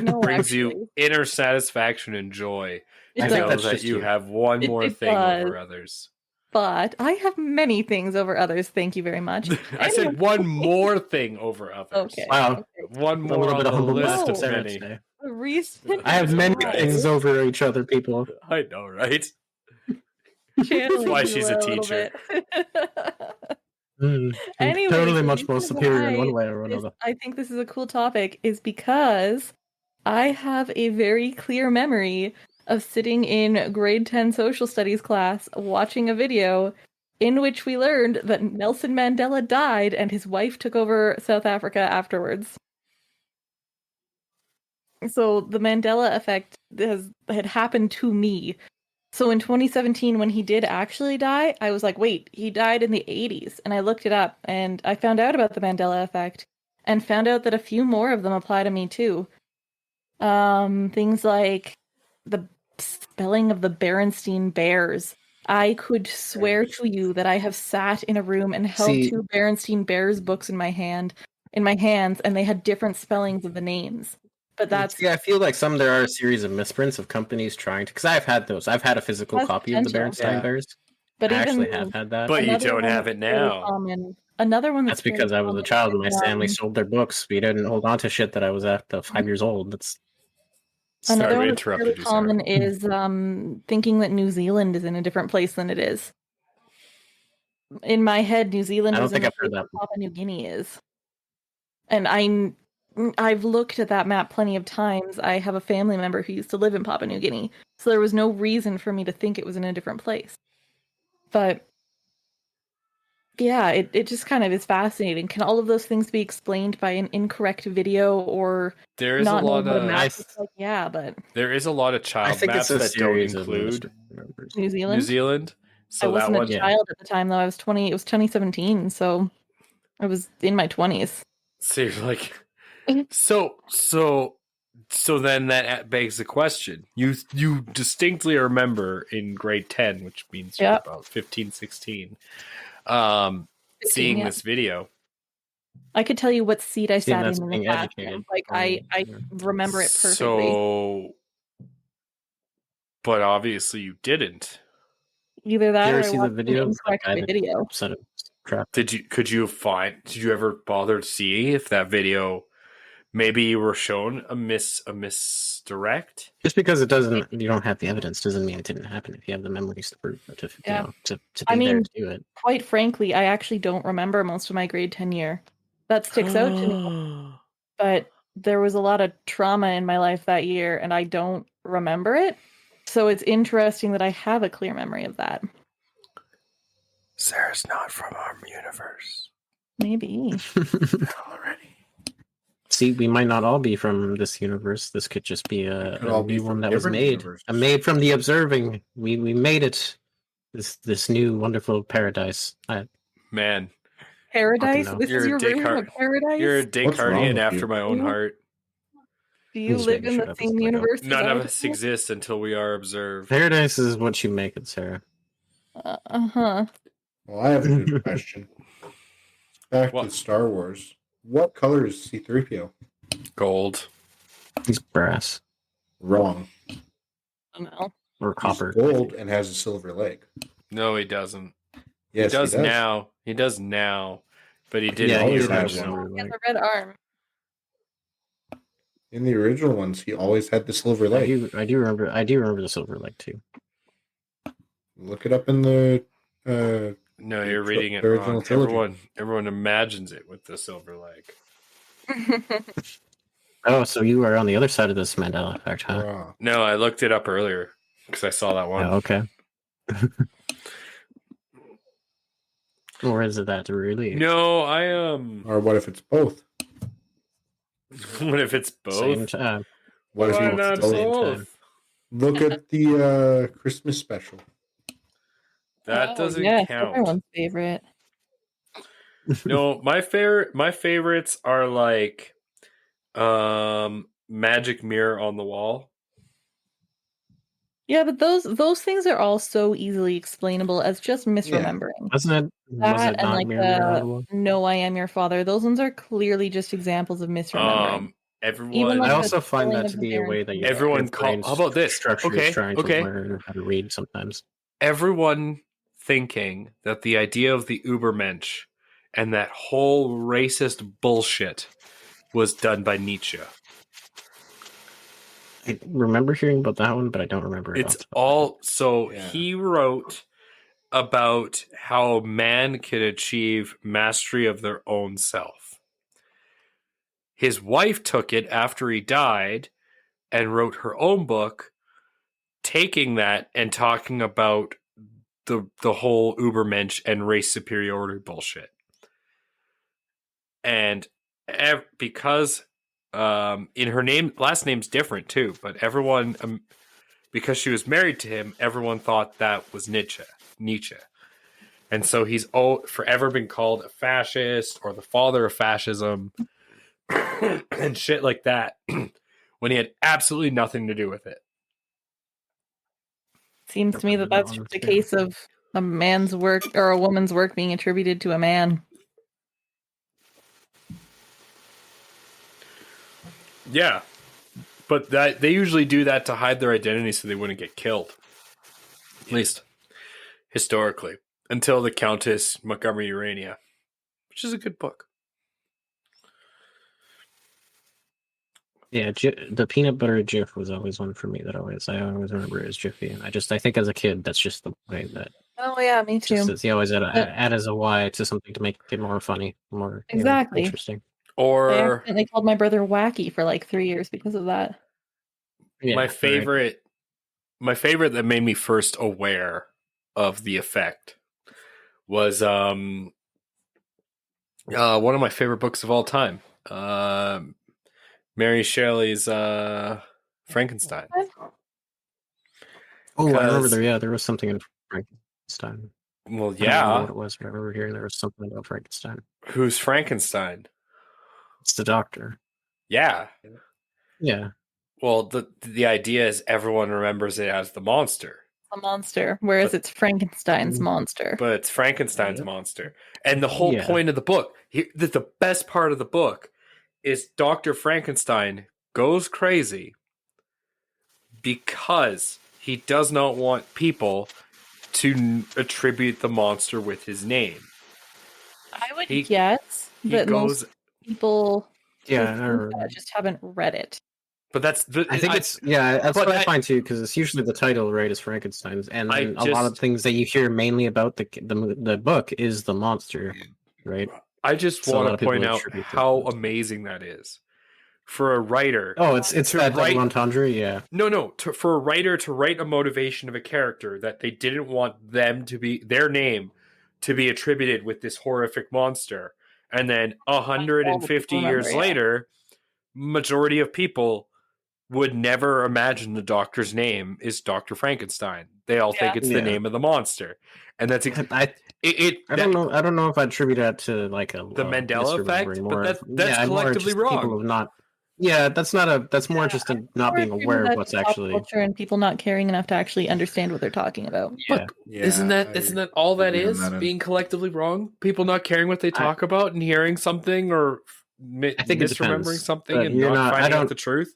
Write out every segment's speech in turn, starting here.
No, brings actually. you inner satisfaction and joy. It I does. know that you have one more thing over others. But I have many things over others. Thank you very much. I said one more thing over others. Okay. Wow. One more on the list of Sarah many. The reason I have many Right. things over each other, people. I know, right? That's why she's a teacher. Anyway, Totally much more superior in one way or another. I think this is a cool topic is because I have a very clear memory of sitting in grade 10 social studies class watching a video in which we learned that Nelson Mandela died and his wife took over South Africa afterwards. So the Mandela effect had happened to me. So in 2017, when he did actually die, I was like, wait, he died in the 80s. And I looked it up and I found out about the Mandela effect and found out that a few more of them apply to me too. Things like the spelling of the Berenstain Bears. I could swear to you that I have sat in a room and held two Berenstain Bears books in my hands, and they had different spellings of the names. But that's I feel like there are a series of misprints of companies trying to, because I've had those. I've had a physical copy of the Berenstain Bears. But I actually have had that. But you don't have it now. Another one that's because I was a child and my family sold their books. We didn't hold on to shit that I was at 5 years old. That's another one that's really common is thinking that New Zealand is in a different place than it is. In my head, New Zealand is in the place where Papua New Guinea is. And I've looked at that map plenty of times. I have a family member who used to live in Papua New Guinea, so there was no reason for me to think it was in a different place. But yeah, it just kind of is fascinating. Can all of those things be explained by an incorrect video or there is a lot of but there is a lot of child maps that don't include New Zealand. So I wasn't a child at the time though. I was 20. It was 2017, so I was in my 20s. So you're like, so then that begs the question. You distinctly remember in grade 10, which means you're about 15, 16. Seeing this video, I could tell you what seat I sat in the classroom. Like I remember it perfectly. So, but obviously you didn't. Either that or I see the video. Video. Did you ever bother to see if that video? Maybe you were shown a misdirect. Just because you don't have the evidence doesn't mean it didn't happen. If you have the memories to prove it, to be there to do it. Quite frankly, I actually don't remember most of my grade 10 year. That sticks out to me. But there was a lot of trauma in my life that year, and I don't remember it. So it's interesting that I have a clear memory of that. Sarah's not from our universe. Maybe. Already. See, we might not all be from this universe. This could just be a new one that was made. Made from the observing. We made it. This new wonderful paradise. Man. Paradise? This is your version of paradise? You're a Descartian after my own heart. Do you live in the same universe? None of us exist until we are observed. Paradise is what you make it, Sarah. Uh-huh. Well, I have a good question. Back to Star Wars. What color is C-3PO? Gold. He's brass. Wrong. No. Or copper. He's gold and has a silver leg. No, he doesn't. Yes, he does now. He does now, but he didn't. Yeah, he has a red arm. In the original ones, he always had the silver leg. I do remember the silver leg too. Look it up in the. No, you're reading it wrong. Everyone imagines it with the silver leg. Oh, so you are on the other side of this Mandela effect, huh? No, I looked it up earlier because I saw that one. Oh, okay. Or is it that really? No, Or what if it's both? What if it's both? Same time. What if it's both? Look at the Christmas special. That doesn't count. Everyone's favorite. No, my favorites are like Magic Mirror on the Wall. Yeah, but those things are all so easily explainable as just misremembering. Yeah. Wasn't it No, I Am Your Father. Those ones are clearly just examples of misremembering. everyone. I also find that to be a way that everyone how about this? Structure is trying to learn how to read sometimes. Everyone thinking that the idea of the Übermensch and that whole racist bullshit was done by Nietzsche. I remember hearing about that one, but I don't remember it. It's all so he wrote about how man can achieve mastery of their own self. His wife took it after he died and wrote her own book, taking that and talking about the whole Übermensch and race superiority bullshit. And because in her last name's different too, but everyone, because she was married to him, everyone thought that was Nietzsche. And so he's forever been called a fascist or the father of fascism and shit like that when he had absolutely nothing to do with it. Seems to me that that's just a case of a man's work or a woman's work being attributed to a man. Yeah, but they usually do that to hide their identity so they wouldn't get killed. At least historically, until the Countess Montgomery Urania, which is a good book. Yeah, the peanut butter GIF was always one for me that I always remember it as Jiffy, and I think as a kid that's just the way that. Oh yeah, me too. He always add as a Y to something to make it more funny, more exactly interesting. Or I accidentally called my brother Wacky for like 3 years because of that. Yeah, my favorite that made me first aware of the effect was one of my favorite books of all time. Mary Shelley's Frankenstein. Oh, I remember there was something in Frankenstein. Well, I don't remember what it was, but I remember hearing there was something about Frankenstein. Who's Frankenstein? It's the doctor. Yeah. Yeah. Well, the idea is everyone remembers it as the monster. A monster, whereas it's Frankenstein's monster. But it's Frankenstein's monster. And the whole point of the book, the best part of the book, is Dr. Frankenstein goes crazy because he does not want people to attribute the monster with his name. I would guess that most people just haven't read it. But that's I think that's what I find too, because it's usually the title, right, is Frankenstein's, and a lot of things that you hear mainly about the book is the monster, right? I just want to point out how amazing that is for a writer. Oh, it's that double entendre, yeah. No, for a writer to write a motivation of a character that they didn't want them to be their name to be attributed with this horrific monster, and then 150 years later, majority of people would never imagine the doctor's name is Dr. Frankenstein. They all think it's the name of the monster, and that's I don't know if I'd attribute that to like the Mandela effect, but that's collectively wrong. People have not. Yeah, that's more just not being aware of what's actually culture and people not caring enough to actually understand what they're talking about. Yeah, isn't that all that is? Being collectively wrong, people not caring what they talk about and hearing something or misremembering something and not finding out the truth.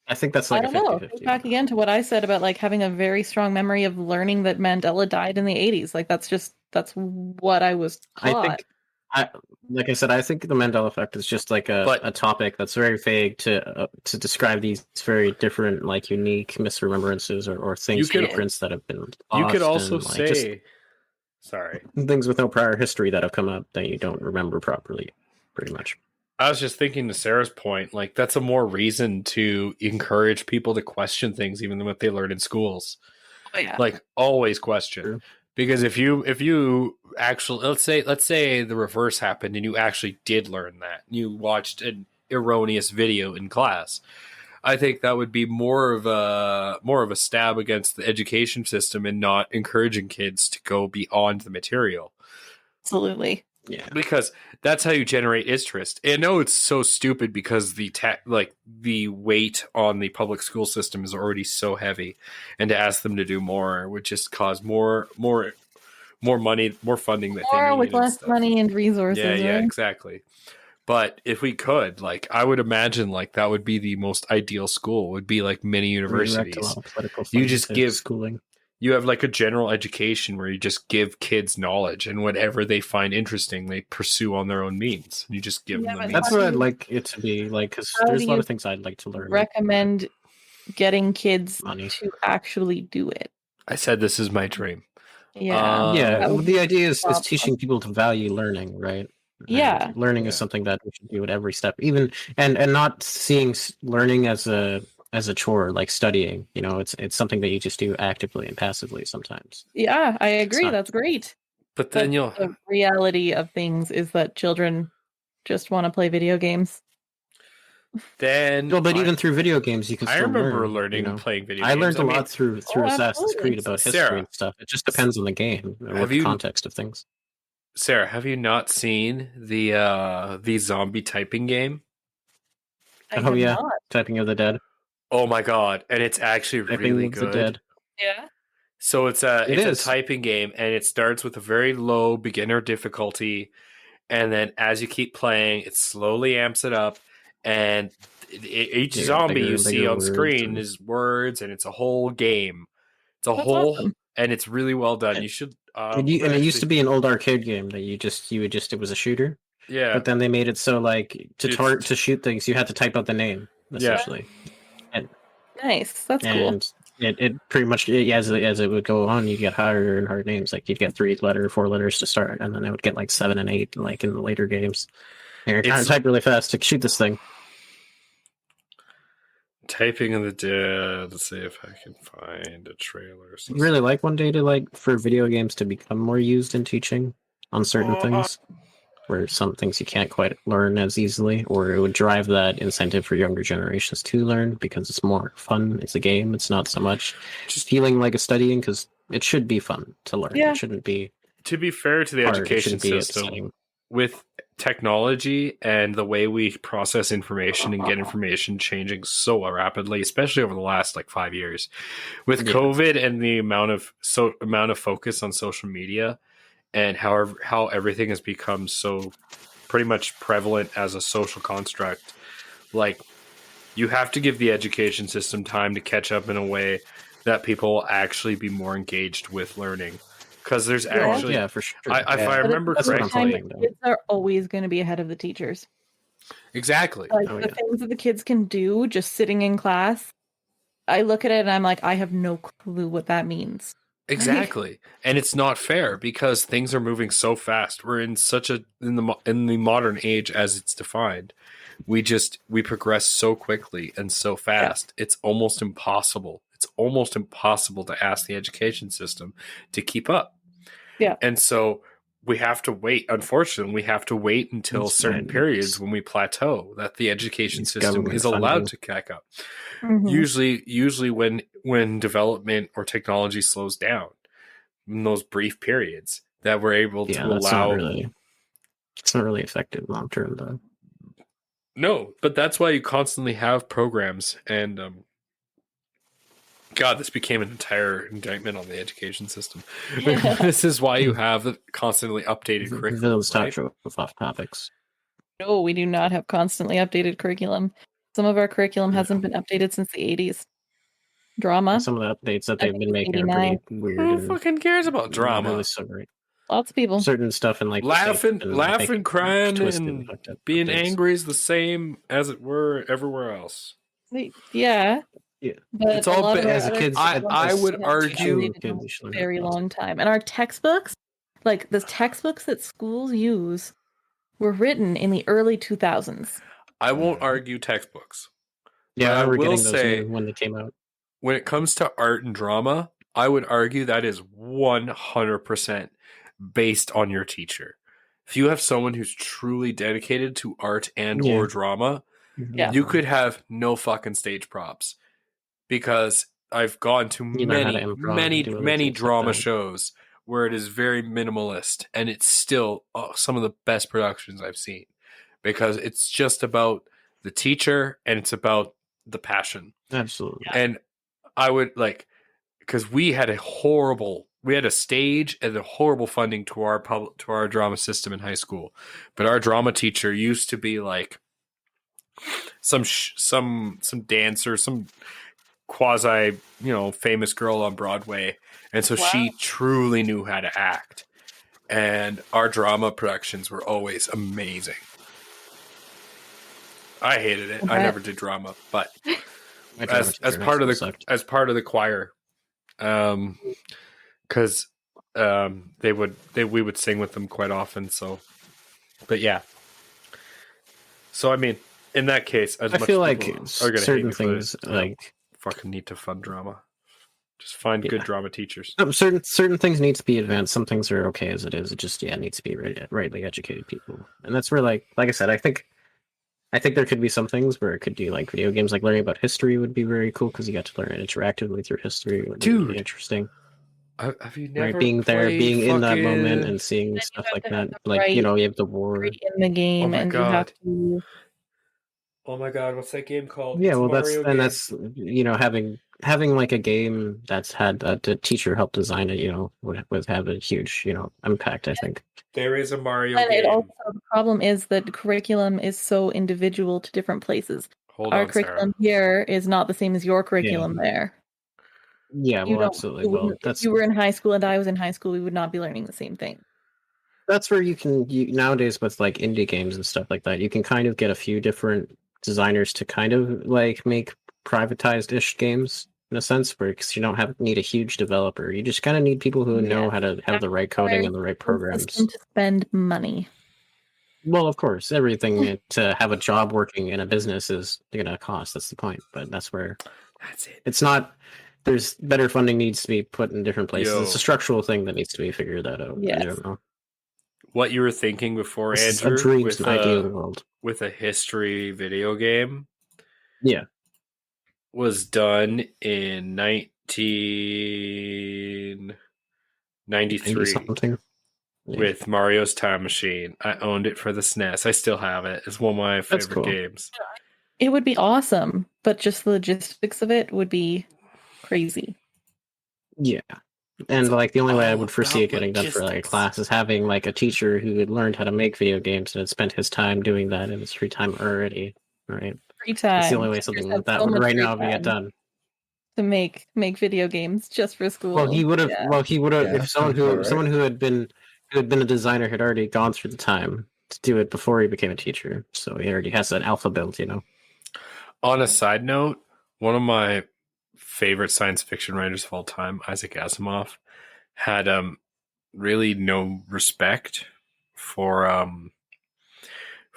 I think that's like I don't know. Back again to what I said about like having a very strong memory of learning that Mandela died in the 80s. Like that's what I was taught. Like I said, I think the Mandela effect is just like a topic that's very vague to describe these very different, like unique misremembrances or things that have been lost. You could also say, sorry, things with no prior history that have come up that you don't remember properly, pretty much. I was just thinking to Sarah's point, like that's a more reason to encourage people to question things, even what they learn in schools. Oh, yeah. Like always question. True. Because if you actually let's say the reverse happened and you actually did learn that, you watched an erroneous video in class, I think that would be more of a stab against the education system and not encouraging kids to go beyond the material. Absolutely. Yeah, because that's how you generate interest. And I know it's so stupid because the weight on the public school system is already so heavy, and to ask them to do more would just cause more money, more funding that they need with less money and resources. Yeah, exactly. But if we could, like, I would imagine like that would be the most ideal school. Would be like mini universities. A lot of political You just give schooling. You have like a general education where you just give kids knowledge, and whatever they find interesting, they pursue on their own means. You just give them the means. That's what I'd like it to be like, because there's a lot of things I'd like to learn. Recommend getting kids to actually do it. I said this is my dream. Yeah. The idea is teaching people to value learning, right? Yeah. And learning is something that we should do at every step, even and not seeing learning as a chore, like studying. You know, it's something that you just do actively and passively sometimes. Yeah, I agree. That's great. But then the reality of things is that children just want to play video games. But even through video games, you can. I remember learning playing video games. I learned a lot through Assassin's Creed about history Sarah, and stuff. It just depends on the game or the context of things. Sarah, have you not seen the zombie typing game? Oh yeah, Typing of the Dead. Oh my god, and it's actually really good. Dead. Yeah. So it's a typing game, and it starts with a very low beginner difficulty, and then as you keep playing, it slowly amps it up, and each zombie you see on screen is words, and it's a whole game. It's a whole, awesome. And it's really well done. You should. And it used to be an old arcade game that it was a shooter. Yeah. But then they made it so like to shoot things, you had to type out the name essentially. Yeah. Nice. That's cool. And it pretty much as it would go on, you'd get harder and harder names. Like you'd get 4 letters to start, and then it would get like 7 and 8, like in the later games. And you're trying to type really fast to shoot this thing. Typing of the Dead. Let's see if I can find a trailer. I'd really like one day for video games to become more used in teaching on certain things, where some things you can't quite learn as easily, or it would drive that incentive for younger generations to learn because it's more fun. It's a game. It's not so much just feeling like a studying, because it should be fun to learn. Yeah. It shouldn't be. To be fair to the education system, with technology and the way we process information and get information changing so rapidly, especially over the last like 5 years, with COVID and the amount of focus on social media, and how everything has become so pretty much prevalent as a social construct, like you have to give the education system time to catch up in a way that people will actually be more engaged with learning. Because there's actually, for sure. If I remember correctly, kids are always going to be ahead of the teachers. Exactly. Like the things that the kids can do just sitting in class, I look at it and I'm like, I have no clue what that means. Exactly. And it's not fair because things are moving so fast. We're in in the modern age as it's defined. We progress so quickly and so fast. Yeah. It's almost impossible. It's almost impossible to ask the education system to keep up. Yeah. And so we have to wait. Unfortunately, we have to wait until certain periods when we plateau that the education system is allowed to catch up. Mm-hmm. Usually when development or technology slows down in those brief periods that we're able to allow. It's not really effective long term though. No, but that's why you constantly have programs and God, this became an entire indictment on the education system. Yeah. This is why you have constantly updated curriculum. Right? Off topics. No, we do not have constantly updated curriculum. Some of our curriculum hasn't been updated since the 80s. Drama. Some of the updates that they've been making are pretty weird. Who fucking cares about drama? Really so great. Lots of people. Certain stuff and like laughing, crying, and being angry is the same as it were everywhere else. Yeah. Yeah, but it's all as a kid. I would argue a very long time, and our textbooks, like the textbooks that schools use, were written in the early 2000s. I won't argue textbooks. Yeah, I will say when they came out. When it comes to art and drama, I would argue that is 100% based on your teacher. If you have someone who's truly dedicated to art and or drama, you could have no fucking stage props. Because I've gone to many drama shows where it is very minimalist, and it's still some of the best productions I've seen, because it's just about the teacher and it's about the passion. Absolutely. And I would because we had a horrible we had a stage and a horrible funding to our drama system in high school, but our drama teacher used to be like some dancer, some quasi famous girl on Broadway, and so she truly knew how to act, and our drama productions were always amazing. I hated it. I never did drama, but as part of the choir, because we would sing with them quite often. So, but yeah. So I mean, in that case, I feel like certain things like fucking need to fund drama. Just find good drama teachers. Certain things need to be advanced. Some things are okay as it is. It just needs to be rightly educated people, and that's where like I said, I think there could be some things where it could be like video games, like learning about history would be very cool because you got to learn it interactively through history. It would be really interesting. Have you never being there, being in that moment, and seeing stuff like that? Like you have the war in the game, and you have to. Oh my god, what's that game called? Yeah, well, that's having like a game that's had a teacher help design it. Would have a huge impact. I think there is a Mario game. And also the problem is that the curriculum is so individual to different places. Our curriculum here is not the same as your curriculum there. Yeah, well, absolutely. Well, if you were in high school and I was in high school, we would not be learning the same thing. That's where you nowadays with like indie games and stuff like that, you can kind of get a few different designers to kind of like make privatized-ish games in a sense, because you don't need a huge developer. You just kind of need people who know how to have the right coding and the right programs. To spend money. Well, of course, everything to have a job working in a business is going to cost. That's the point. But that's where it's not. There's better funding needs to be put in different places. It's a structural thing that needs to be figured out. Yes. I don't know. What you were thinking before, Andrew, with ideal world. With a history video game, was done in 1993 with Mario's Time Machine. I owned it for the SNES. I still have it. It's one of my favorite games. It would be awesome, but just the logistics of it would be crazy. Yeah. And like the only way I would foresee it getting done for like a class is having like a teacher who had learned how to make video games and had spent his time doing that in his free time already, right? Free time. That's the only way something like that would right now get done. To make video games just for school. Well, he would have. Yeah. Well, he would have. If someone who had been a designer had already gone through the time to do it before he became a teacher, so he already has an alpha built. On a side note, one of my favorite science fiction writers of all time, Isaac Asimov, had really no respect for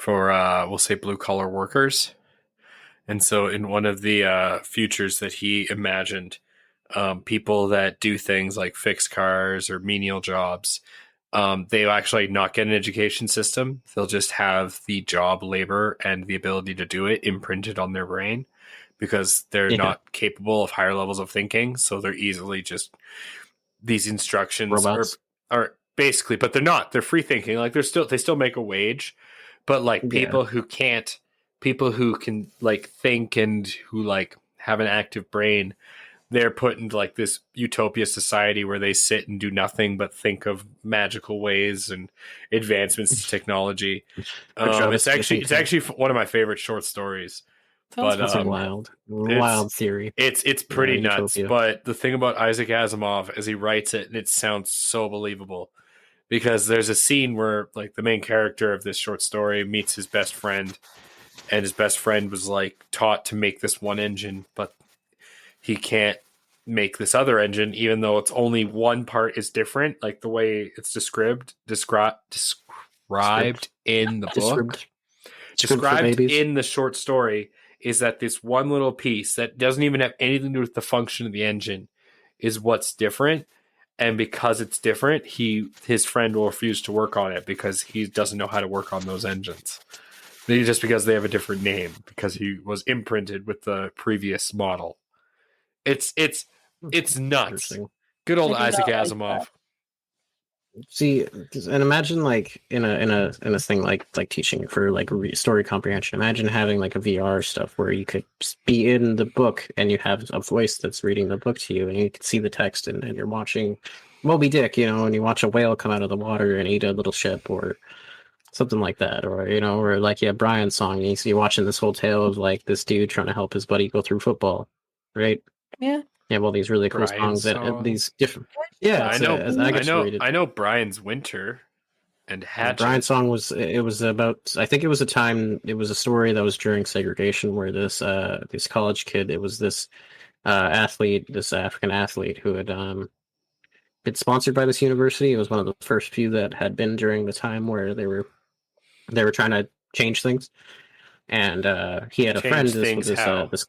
we'll say blue collar workers, and so in one of the futures that he imagined, people that do things like fix cars or menial jobs, they actually not get an education system. They'll just have the job labor and the ability to do it imprinted on their brain, because they're not capable of higher levels of thinking. So they're easily just these instructions are basically, but they're not, they're free thinking. Like they still make a wage, but like people who can like think and who like have an active brain, they're put into like this utopia society where they sit and do nothing but think of magical ways and advancements to technology. It's actually one of my favorite short stories. But that's a wild theory. It's pretty nuts. Utopia. But the thing about Isaac Asimov is he writes it and it sounds so believable, because there's a scene where like the main character of this short story meets his best friend, and his best friend was like taught to make this one engine, but he can't make this other engine, even though it's only one part is different. Like the way it's described in the book, described in the short story, is that this one little piece that doesn't even have anything to do with the function of the engine is what's different. And because it's different, his friend will refuse to work on it because he doesn't know how to work on those engines. Maybe just because they have a different name, because he was imprinted with the previous model. It's nuts. Good old Isaac Asimov. See, and imagine like in a thing like teaching for like story comprehension. Imagine having like a VR stuff where you could be in the book and you have a voice that's reading the book to you, and you can see the text, and you're watching Moby Dick, when you watch a whale come out of the water and eat a little ship or something like that, or or like Brian's song. You're watching this whole tale of like this dude trying to help his buddy go through football, right? Yeah. Yeah, well, these really cool Brian's songs and song. these different. Yeah, I know. I I get to know. read it. I know. Brian's Winter and Hatchet. Brian's song was about. I think it was a time. It was a story that was during segregation where this college kid. It was this athlete, this African athlete who had been sponsored by this university. It was one of the first few that had been during the time where they were trying to change things. And he had a friend. This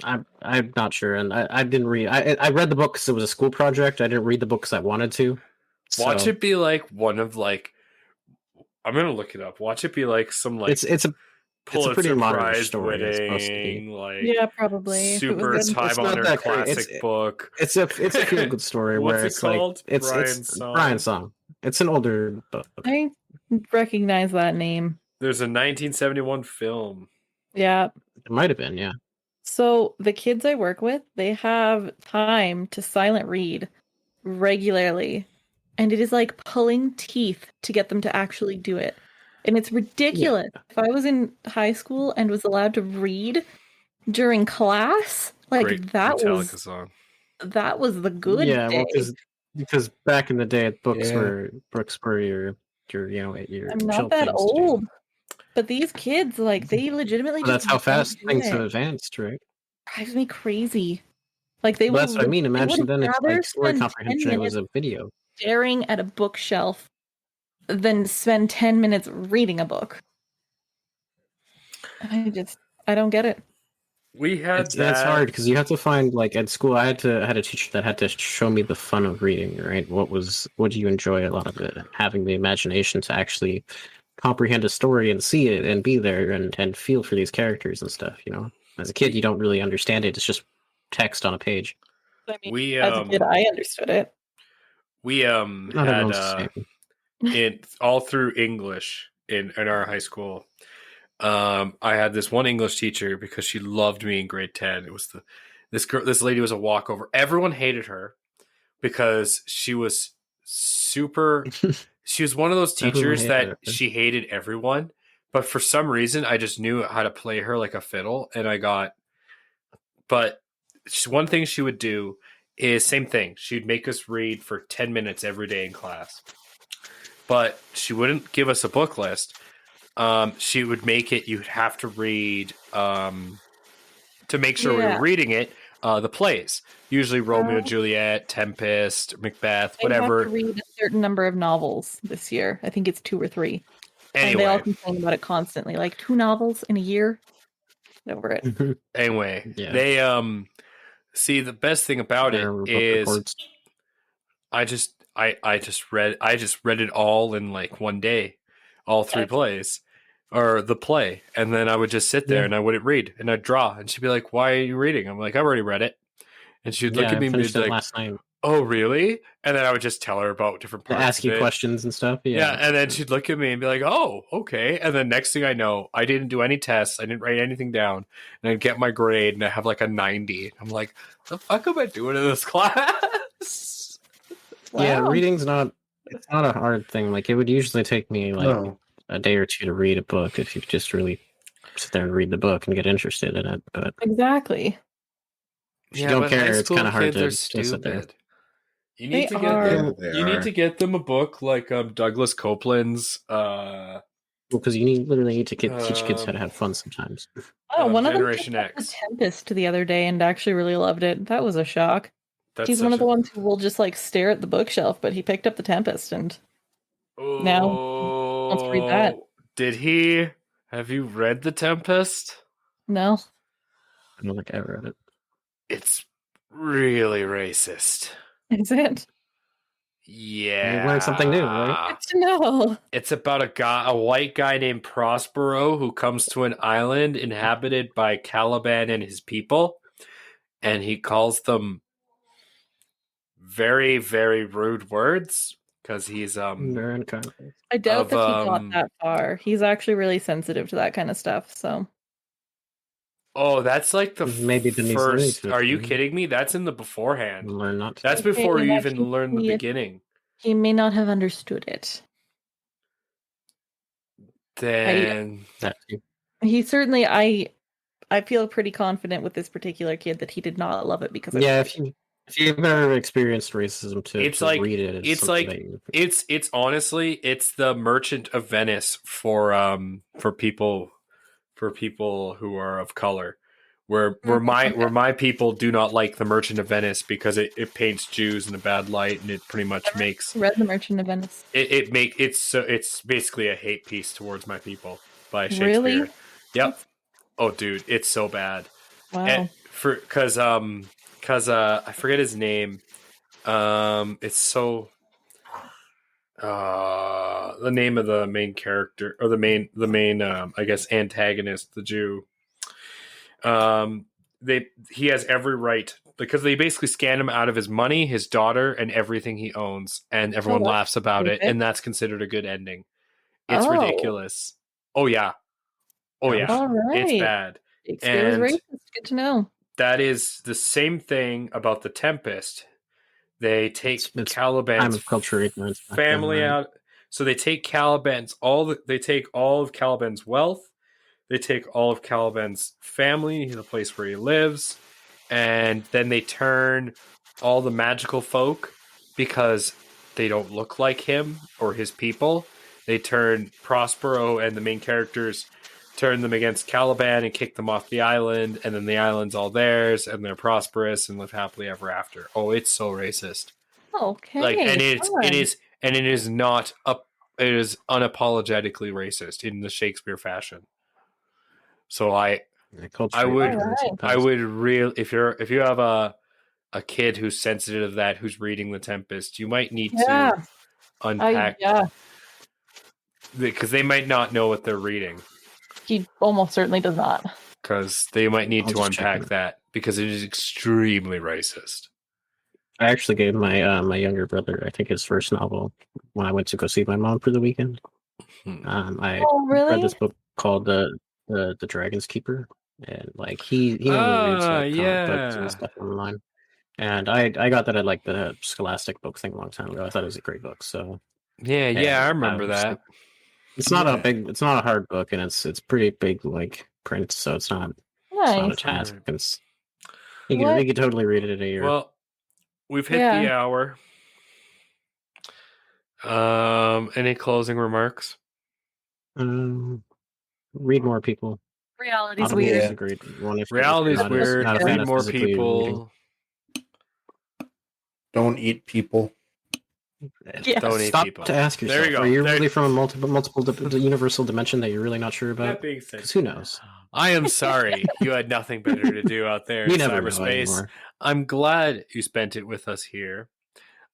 I'm not sure, and I didn't read. I read the book because it was a school project. I didn't read the book because I wanted to. Watch it be like one of like. I'm gonna look it up. Watch it be like some like it's a pretty modern Prize story. winning, like Yeah, probably. super time honored classic book. It's a feel good story where it's called? Like it's Brian's song. It's an older book. I recognize that name. There's a 1971 film. Yeah. It might have been, yeah. So the kids I work with, they have time to silent read regularly. And it is like pulling teeth to get them to actually do it. And it's ridiculous. Yeah. If I was in high school and was allowed to read during class, like Great that Metallica song. That was the good day. Well, because back in the day, books were your I'm not that old. But these kids, like, they legitimately that's how fast things have advanced, right? Drives me crazy. Like, they that's what I mean. Imagine then if like story comprehension was a video. Staring at a bookshelf than spend 10 minutes reading a book. I don't get it. We had that's hard because you have to find, like, at school I had a teacher that had to show me the fun of reading, right? What do you enjoy a lot of it? Having the imagination to actually comprehend a story and see it and be there and feel for these characters and stuff, As a kid you don't really understand it. It's just text on a page. I mean, as a kid I understood it. We had it all through English in our high school. I had this one English teacher because she loved me in grade 10. It was this lady was a walkover. Everyone hated her because she was super. She was one of those teachers that she hated everyone, but for some reason I just knew how to play her like a fiddle, and But one thing she would do is same thing. She'd make us read for 10 minutes every day in class, but she wouldn't give us a book list. She would make it. You'd have to read to make sure we were reading it. The plays, usually Romeo and Juliet, Tempest, Macbeth, whatever. I have to read a certain number of novels this year. I think it's 2 or 3. Anyway, and they all complain about it constantly. Like 2 novels in a year. Get over it. Anyway, they see the best thing about it is I just read it all in like one day, all 3 plays. Or the play, and then I would just sit there and I wouldn't read, and I'd draw, and she'd be like, "Why are you reading?" I'm like, "I've already read it," and she'd look at me and be like, last night. "Oh, really?" And then I would just tell her about different parts. Ask you questions and stuff. Yeah, and then she'd look at me and be like, "Oh, okay." And then next thing I know, I didn't do any tests, I didn't write anything down, and I'd get my grade, and I have like a 90. I'm like, "The fuck am I doing in this class?" Wow. Yeah, reading's not a hard thing. Like it would usually take me like a day or 2 to read a book if you just really sit there and read the book and get interested in it. But exactly, if you don't care, it's kind of hard to sit there. You need to get them a book like Douglas Copeland's. Because you literally need to teach kids how to have fun sometimes. Oh, one of them Generation X. The Tempest the other day and actually really loved it. That was a shock. He's one of the ones who will just like stare at the bookshelf, but he picked up The Tempest and now wants to read that. Did he? Have you read The Tempest? No. I don't think I read it. It's really racist. Is it? Yeah. You learned something new, right? Good to know. It's about a white guy named Prospero who comes to an island inhabited by Caliban and his people, and he calls them very, very rude words because he's I doubt that he got that far. He's actually really sensitive to that kind of stuff. So Oh, that's like the Maybe Denise first. Lee Are you took kidding me? That's in the beforehand. Learn not to. That's Okay, before in you that even case, learn the he- beginning. He may not have understood it. Then That too. He certainly, I feel pretty confident with this particular kid that he did not love it because I Yeah, was if you've ever experienced racism, it's to like read it, it's something like that you, it's honestly it's the Merchant of Venice for people who are of color. Where my people do not like the Merchant of Venice because it paints Jews in a bad light, and it pretty much makes read The Merchant of Venice. it's basically a hate piece towards my people by Shakespeare. Really? Yep. Oh, dude, it's so bad. Wow. Because I forget his name. It's so the name of the main character or the main I guess antagonist, the Jew. He has every right because they basically scan him out of his money, his daughter, and everything he owns, and everyone that's laughs about it, stupid. and that's considered a good ending. It's Oh. ridiculous. Oh yeah. Oh yeah. All right. It's bad. Shakespeare was And racist. Good to know. that is the same thing about the Tempest. They take it's Caliban's time of culture ignorance. back then, family right? out. So they take Caliban's they take all of Caliban's wealth. They take all of Caliban's family, the place where he lives, and then they turn all the magical folk because they don't look like him or his people. They turn Prospero and the main characters turn them against Caliban and kick them off the island, and then the island's all theirs, and they're prosperous and live happily ever after. Oh, it's so racist. Okay. Like, and fun. it is not it is unapologetically racist in the Shakespeare fashion. So I would real if you have a kid who's sensitive to that, who's reading The Tempest, you might need to unpack because they might not know what they're reading. He almost certainly does not. Because they might need to unpack that because it is extremely racist. I actually gave my my younger brother, I think, his first novel when I went to go see my mom for the weekend. I read this book called the Dragon's Keeper, and like he only reads like comic books and stuff online. And I got that at like the Scholastic book thing a long time ago. I thought it was a great book. So yeah, I remember that. Like, it's not it's not a hard book, and it's pretty big like print, so it's not a task. You could totally read it in a year. Well, we've hit the hour. Any closing remarks? Read more, people. Reality's weird. Is a great one. Reality's weird. Read more people. Don't eat people. Yeah. Don't eat Stop people. to ask yourself. There you go. Are you really from a multiple universal dimension that you're really not sure about? That being said, because who knows? I am sorry you had nothing better to do out there in cyberspace. I'm glad you spent it with us here.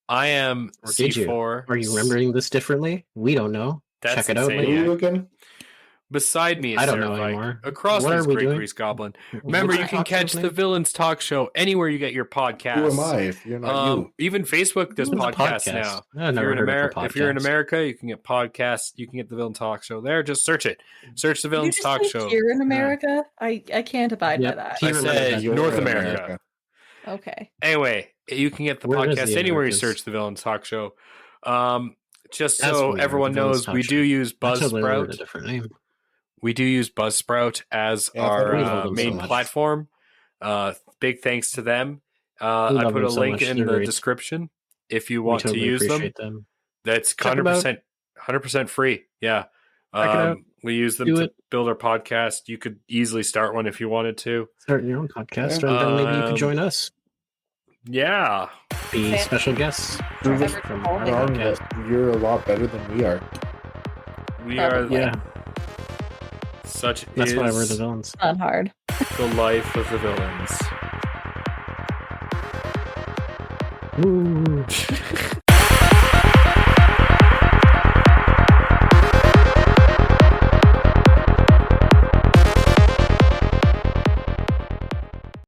I am C4. Are you remembering this differently? We don't know. That's Check it out later. Again? Beside me is I don't Sara know Vike. anymore. Across What this are we Great doing? Grease Goblin. Remember, you can catch the Villains Talk Show anywhere you get your podcasts. Who am I if you're not you? Even Facebook does podcasts now. If you're in America, you can get podcasts. You can get the Villain Talk Show there. Just search it. Search the Villains Talk Show. Here in America, I can't abide by that. I said North America. Okay. Anyway, you can get the podcast anywhere you search the Villains Talk Show. Just so everyone knows, we do use Buzzsprout. We do use Buzzsprout as our main platform. Big thanks to them. I put a link in the description if you want to use them. That's 100% free. Yeah. We use them to build our podcast. You could easily start one if you wanted to. Start your own podcast, and then maybe you could join us. Yeah. Be special guests. You're a lot better than we are. We are. Yeah. That's why we're the villains. Not hard. The life of the villains. Ooh.